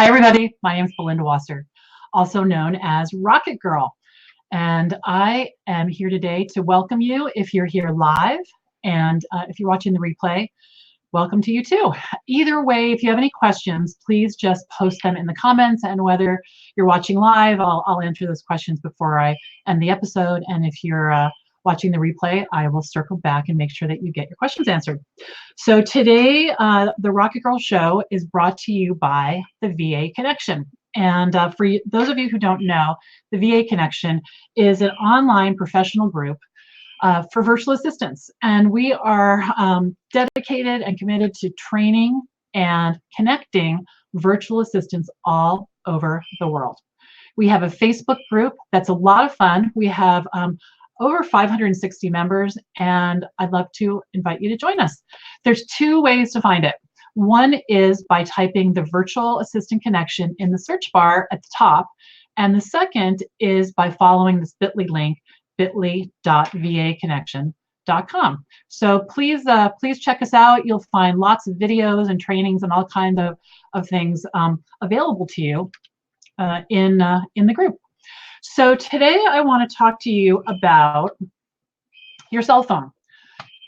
Hi, everybody. My name is Belinda Wasser, also known as Rocket Girl. And I am here today to welcome you if you're here live. And if you're watching the replay, welcome to you too. Either way, if you have any questions, please just post them in the comments. And whether you're watching live, I'll answer those questions before I end the episode. And if you're watching the replay, I will circle back and make sure that you get your questions answered. So today, the Rocket Girl Show is brought to you by the VA Connection. And for those of you who don't know, the VA Connection is an online professional group for virtual assistants. And we are dedicated and committed to training and connecting virtual assistants all over the world. We have a Facebook group that's a lot of fun. We have over 560 members, and I'd love to invite you to join us. There's two ways to find it. One is by typing the Virtual Assistant Connection in the search bar at the top, and the second is by following this bit.ly link, bit.ly.vaconnection.com. So please check us out. You'll find lots of videos and trainings and all kinds of things available to you in the group. So today I want to talk to you about your cell phone.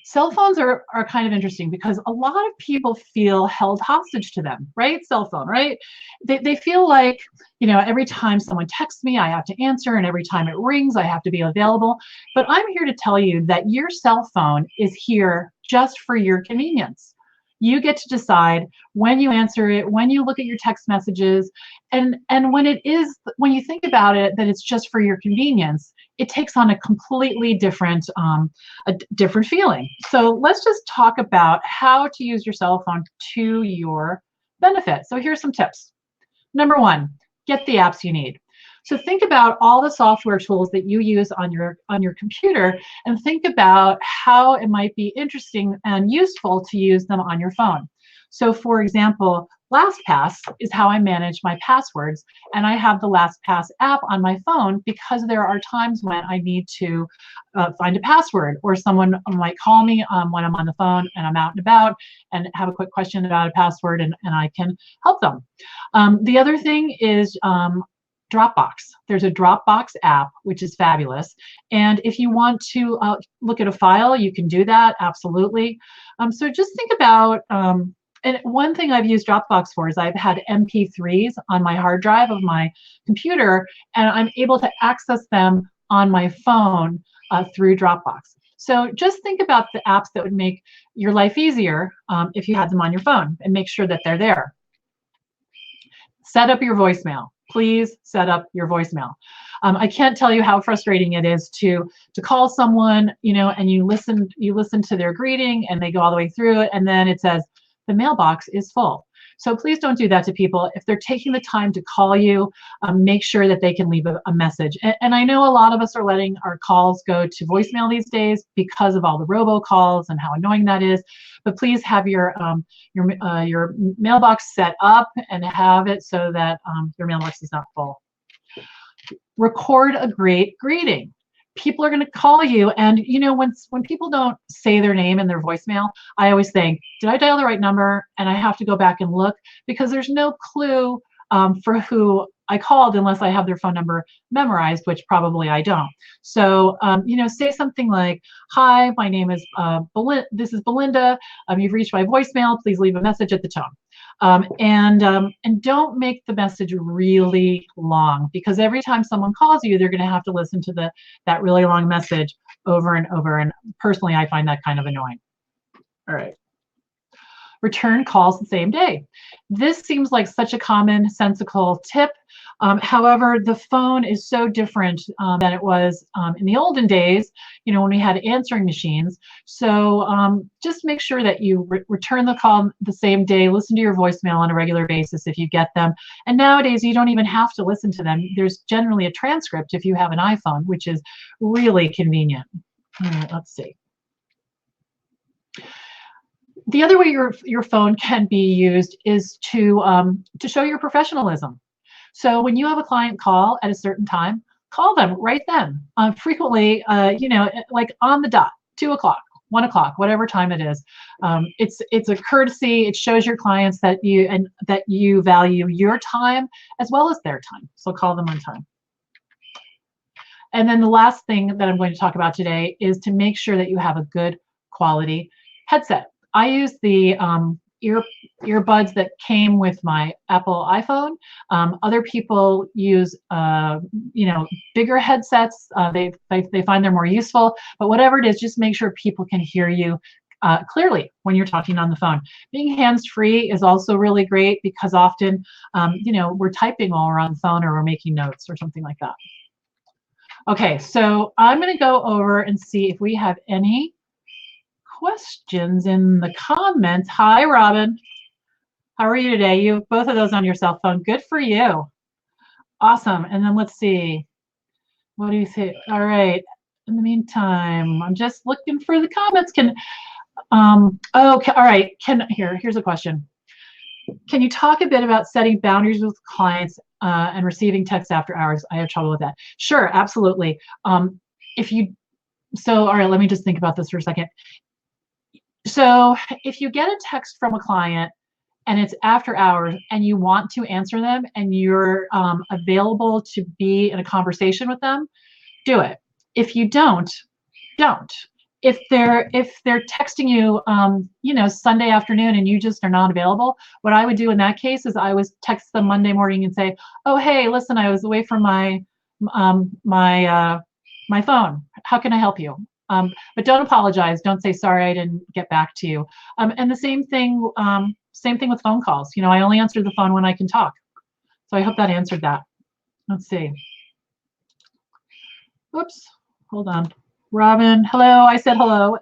Cell phones are kind of interesting because a lot of people feel held hostage to them, right? Cell phone, right? They feel like, you know, every time someone texts me, I have to answer, and every time it rings, I have to be available. But I'm here to tell you that your cell phone is here just for your convenience. You get to decide when you answer it, when you look at your text messages, and when you think about it, that it's just for your convenience, it takes on a completely different feeling. So let's just talk about how to use your cell phone to your benefit. So here's some tips. Number one, get the apps you need. So think about all the software tools that you use on your computer, and think about how it might be interesting and useful to use them on your phone. So for example, LastPass is how I manage my passwords, and I have the LastPass app on my phone because there are times when I need to find a password, or someone might call me when I'm on the phone and I'm out and about and have a quick question about a password, and I can help them. The other thing is Dropbox. There's a Dropbox app, which is fabulous. And if you want to look at a file, you can do that, absolutely. So just think about, and one thing I've used Dropbox for is I've had MP3s on my hard drive of my computer, and I'm able to access them on my phone through Dropbox. So just think about the apps that would make your life easier if you had them on your phone, and make sure that they're there. Set up your voicemail. Please set up your voicemail. I can't tell you how frustrating it is to call someone, you know, and you listen to their greeting, and they go all the way through it, and then it says the mailbox is full. So please don't do that to people. If they're taking the time to call you, make sure that they can leave a message. And I know a lot of us are letting our calls go to voicemail these days because of all the robocalls and how annoying that is. But please have your mailbox set up and have it so that your mailbox is not full. Record a great greeting. People are going to call you, and you know, when people don't say their name in their voicemail, I always think, did I dial the right number? And I have to go back and look, because there's no clue for who I called unless I have their phone number memorized, which probably I don't. So you know, say something like, hi, my name is this is Belinda. You've reached my voicemail. Please leave a message at the tone. And don't make the message really long, because every time someone calls you, they're going to have to listen to that really long message over and over. And personally, I find that kind of annoying. All right. Return calls the same day. This seems like such a commonsensical tip. However, the phone is so different than it was in the olden days, you know, when we had answering machines. So just make sure that you return the call the same day, listen to your voicemail on a regular basis if you get them. And nowadays, you don't even have to listen to them. There's generally a transcript if you have an iPhone, which is really convenient. All right, let's see. The other way your phone can be used is to show your professionalism. So when you have a client call at a certain time, call them right then. Frequently, you know, like on the dot, 2 o'clock. 1 o'clock, whatever time it is. It's a courtesy. It shows your clients that you value your time as well as their time. So call them on time. And then the last thing that I'm going to talk about today is to make sure that you have a good quality headset. I use the earbuds that came with my Apple iPhone. Other people use bigger headsets. They find they're more useful. But whatever it is, just make sure people can hear you clearly when you're talking on the phone. Being hands-free is also really great because often we're typing while we're on the phone or we're making notes or something like that. Okay, so I'm going to go over and see if we have any questions in the comments. Hi, Robin. How are you today? You have both of those on your cell phone. Good for you. Awesome. And then let's see. What do you say? All right. In the meantime, I'm just looking for the comments. Okay. All right. Here's a question. Can you talk a bit about setting boundaries with clients and receiving text after hours? I have trouble with that. Sure, absolutely. All right, let me just think about this for a second. So if you get a text from a client and it's after hours and you want to answer them and you're available to be in a conversation with them, do it. If you don't. If they're texting you, Sunday afternoon and you just are not available, what I would do in that case is I would text them Monday morning and say, "Oh, hey, listen, I was away from my phone. How can I help you?" But don't apologize. Don't say sorry I didn't get back to you. And the same thing with phone calls. I only answer the phone when I can talk. So I hope that answered that. Let's see. Whoops. Hold on. Robin, hello. I said hello.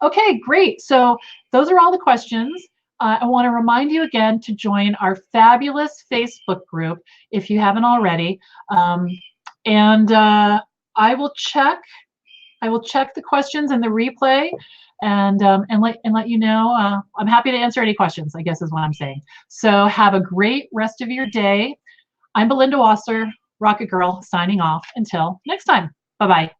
Okay, great. So those are all the questions. I want to remind you again to join our fabulous Facebook group if you haven't already. I will check the questions in the replay and let you know. I'm happy to answer any questions, I guess is what I'm saying. So have a great rest of your day. I'm Belinda Wasser, Rocket Girl, signing off. Until next time. Bye-bye.